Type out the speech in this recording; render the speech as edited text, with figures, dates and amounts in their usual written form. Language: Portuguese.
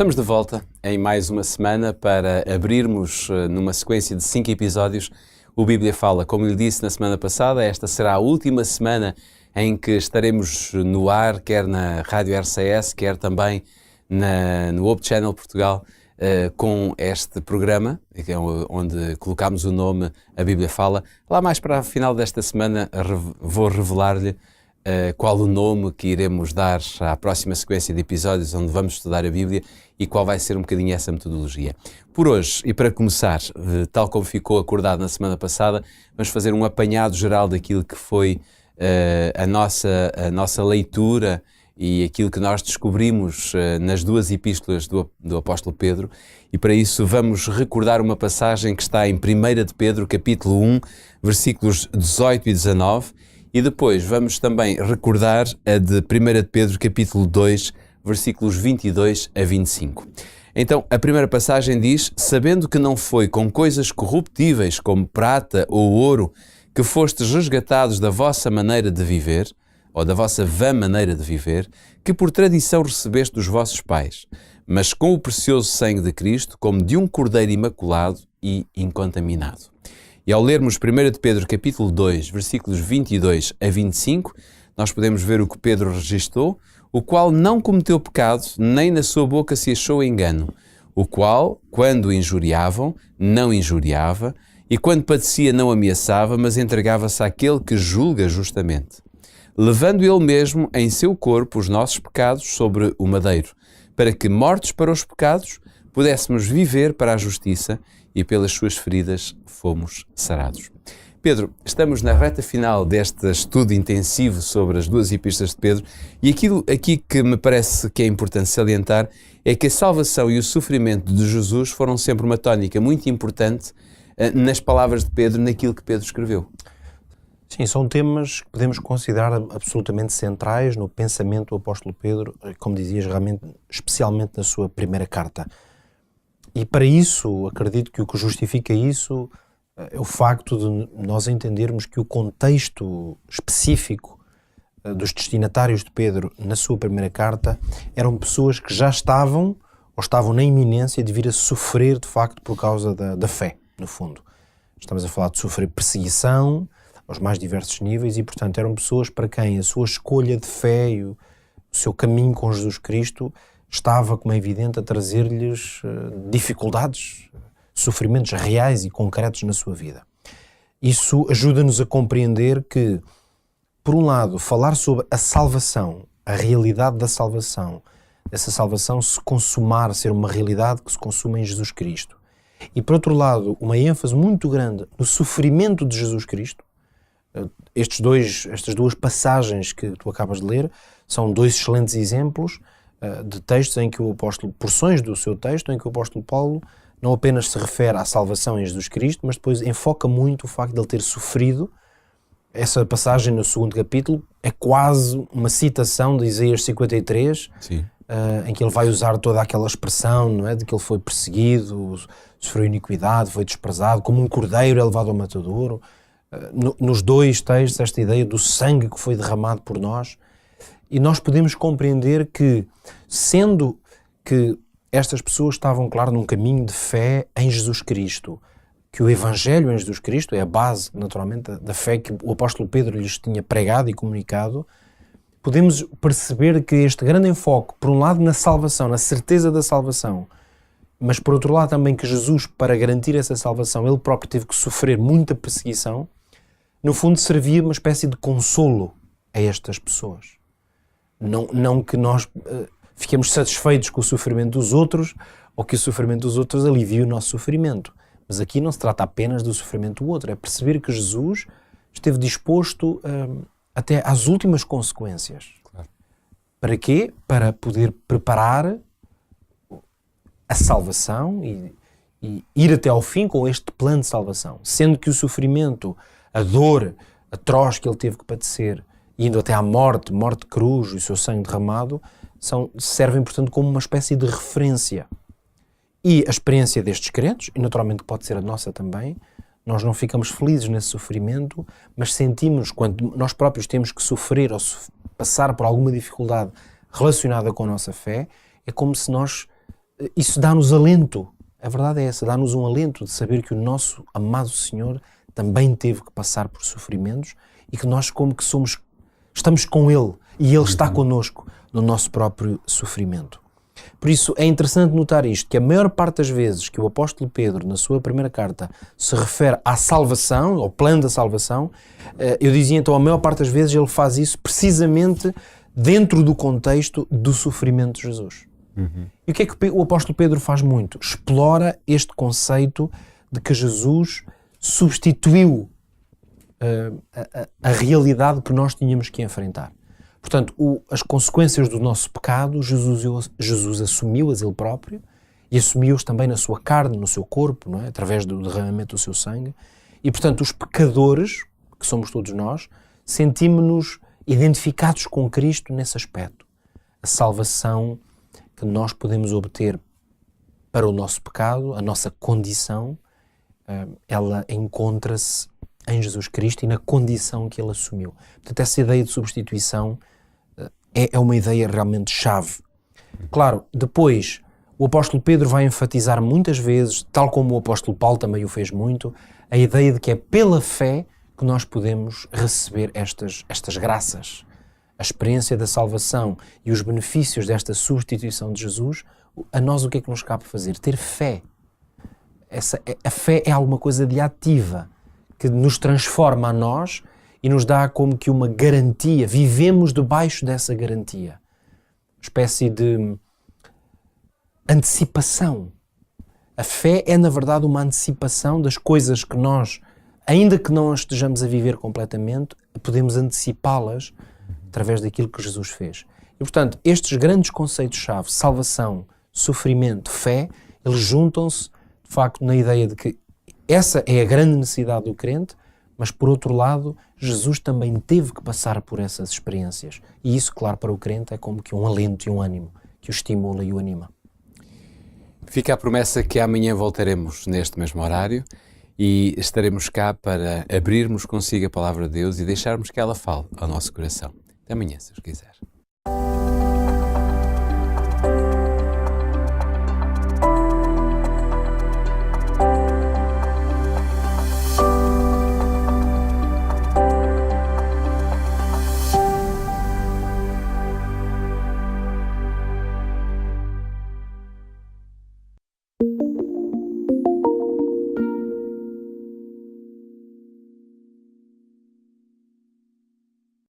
Estamos de volta em mais uma semana para abrirmos numa sequência de 5 episódios o Bíblia Fala. Como lhe disse na semana passada, esta será a última semana em que estaremos no ar, quer na Rádio RCS, quer também no Hope Channel Portugal, com este programa, onde colocámos o nome A Bíblia Fala. Lá mais para o final desta semana vou revelar-lhe qual o nome que iremos dar à próxima sequência de episódios onde vamos estudar a Bíblia e qual vai ser um bocadinho essa metodologia. Por hoje, e para começar, tal como ficou acordado na semana passada, vamos fazer um apanhado geral daquilo que foi a nossa leitura e aquilo que nós descobrimos nas duas epístolas do apóstolo Pedro, e para isso vamos recordar uma passagem que está em 1 de Pedro, capítulo 1, versículos 18 e 19, e depois vamos também recordar a de 1 de Pedro, capítulo 2, versículos 22 a 25. Então, a primeira passagem diz: sabendo que não foi com coisas corruptíveis como prata ou ouro que fostes resgatados da vossa maneira de viver, ou da vossa vã maneira de viver, que por tradição recebeste dos vossos pais, mas com o precioso sangue de Cristo, como de um cordeiro imaculado e incontaminado. E ao lermos 1 de Pedro, capítulo 2, versículos 22 a 25, nós podemos ver o que Pedro registou: o qual não cometeu pecado, nem na sua boca se achou engano, o qual, quando injuriavam, não injuriava, e quando padecia não ameaçava, mas entregava-se àquele que julga justamente, levando ele mesmo em seu corpo os nossos pecados sobre o madeiro, para que, mortos para os pecados, pudéssemos viver para a justiça, e pelas suas feridas fomos sarados. Pedro, estamos na reta final deste estudo intensivo sobre as duas epístolas de Pedro, e aquilo aqui que me parece que é importante salientar é que a salvação e o sofrimento de Jesus foram sempre uma tónica muito importante nas palavras de Pedro, naquilo que Pedro escreveu. Sim, são temas que podemos considerar absolutamente centrais no pensamento do apóstolo Pedro, como dizias, realmente, especialmente na sua primeira carta. E para isso, acredito que o que justifica isso é o facto de nós entendermos que o contexto específico dos destinatários de Pedro na sua primeira carta eram pessoas que já estavam ou estavam na iminência de vir a sofrer de facto por causa da fé, no fundo. Estamos a falar de sofrer perseguição aos mais diversos níveis e, portanto, eram pessoas para quem a sua escolha de fé e o seu caminho com Jesus Cristo estava, como é evidente, a trazer-lhes dificuldades, sofrimentos reais e concretos na sua vida. Isso ajuda-nos a compreender que, por um lado, falar sobre a salvação, a realidade da salvação, essa salvação se consumar, ser uma realidade que se consuma em Jesus Cristo. E, por outro lado, uma ênfase muito grande no sofrimento de Jesus Cristo. Estas duas passagens que tu acabas de ler são dois excelentes exemplos de textos em que o apóstolo, porções do seu texto, em que o apóstolo Paulo não apenas se refere à salvação em Jesus Cristo, mas depois enfoca muito o facto de ele ter sofrido. Essa passagem no segundo capítulo é quase uma citação de Isaías 53, em que ele vai usar toda aquela expressão, não é, de que ele foi perseguido, sofreu iniquidade, foi desprezado, como um cordeiro é levado ao matadouro. Nos dois textos, esta ideia do sangue que foi derramado por nós. E nós podemos compreender que, sendo que estas pessoas estavam, claro, num caminho de fé em Jesus Cristo, que o Evangelho em Jesus Cristo é a base, naturalmente, da fé que o apóstolo Pedro lhes tinha pregado e comunicado, podemos perceber que este grande enfoque, por um lado na salvação, na certeza da salvação, mas por outro lado também que Jesus, para garantir essa salvação, ele próprio teve que sofrer muita perseguição, no fundo servia uma espécie de consolo a estas pessoas. Não que nós fiquemos satisfeitos com o sofrimento dos outros ou que o sofrimento dos outros alivie o nosso sofrimento. Mas aqui não se trata apenas do sofrimento do outro, é perceber que Jesus esteve disposto até às últimas consequências. Claro. Para quê? Para poder preparar a salvação e ir até ao fim com este plano de salvação. Sendo que o sofrimento, a dor atroz que ele teve que padecer, indo até à morte de cruz e o seu sangue derramado, servem, portanto, como uma espécie de referência. E a experiência destes crentes, e naturalmente pode ser a nossa também, nós não ficamos felizes nesse sofrimento, mas sentimos, quando nós próprios temos que sofrer ou passar por alguma dificuldade relacionada com a nossa fé, é como se nós isso dá-nos alento. A verdade é essa, dá-nos um alento de saber que o nosso amado Senhor também teve que passar por sofrimentos e que nós como que estamos com Ele e Ele está connosco no nosso próprio sofrimento. Por isso é interessante notar isto, que a maior parte das vezes que o apóstolo Pedro, na sua primeira carta, se refere à salvação, ao plano da salvação, eu dizia então, a maior parte das vezes ele faz isso precisamente dentro do contexto do sofrimento de Jesus. E o que é que o apóstolo Pedro faz muito? Explora este conceito de que Jesus substituiu a realidade que nós tínhamos que enfrentar. Portanto, as consequências do nosso pecado, Jesus assumiu-as ele próprio e assumiu-as também na sua carne, no seu corpo, não é? Através do derramamento do seu sangue. E, portanto, os pecadores, que somos todos nós, sentimos-nos identificados com Cristo nesse aspecto. A salvação que nós podemos obter para o nosso pecado, a nossa condição, ela encontra-se em Jesus Cristo e na condição que ele assumiu. Portanto, essa ideia de substituição é uma ideia realmente chave. Claro, depois o apóstolo Pedro vai enfatizar muitas vezes, tal como o apóstolo Paulo também o fez muito, a ideia de que é pela fé que nós podemos receber estas graças. A experiência da salvação e os benefícios desta substituição de Jesus, a nós o que é que nos cabe fazer? Ter fé. A fé é alguma coisa de ativa, que nos transforma a nós e nos dá como que uma garantia, vivemos debaixo dessa garantia. Uma espécie de antecipação. A fé é, na verdade, uma antecipação das coisas que nós, ainda que não as estejamos a viver completamente, podemos antecipá-las através daquilo que Jesus fez. E, portanto, estes grandes conceitos-chave, salvação, sofrimento, fé, eles juntam-se, de facto, na ideia de que essa é a grande necessidade do crente, mas, por outro lado, Jesus também teve que passar por essas experiências. E isso, claro, para o crente é como que um alento e um ânimo, que o estimula e o anima. Fica a promessa que amanhã voltaremos neste mesmo horário e estaremos cá para abrirmos consigo a Palavra de Deus e deixarmos que ela fale ao nosso coração. Até amanhã, se Deus quiser.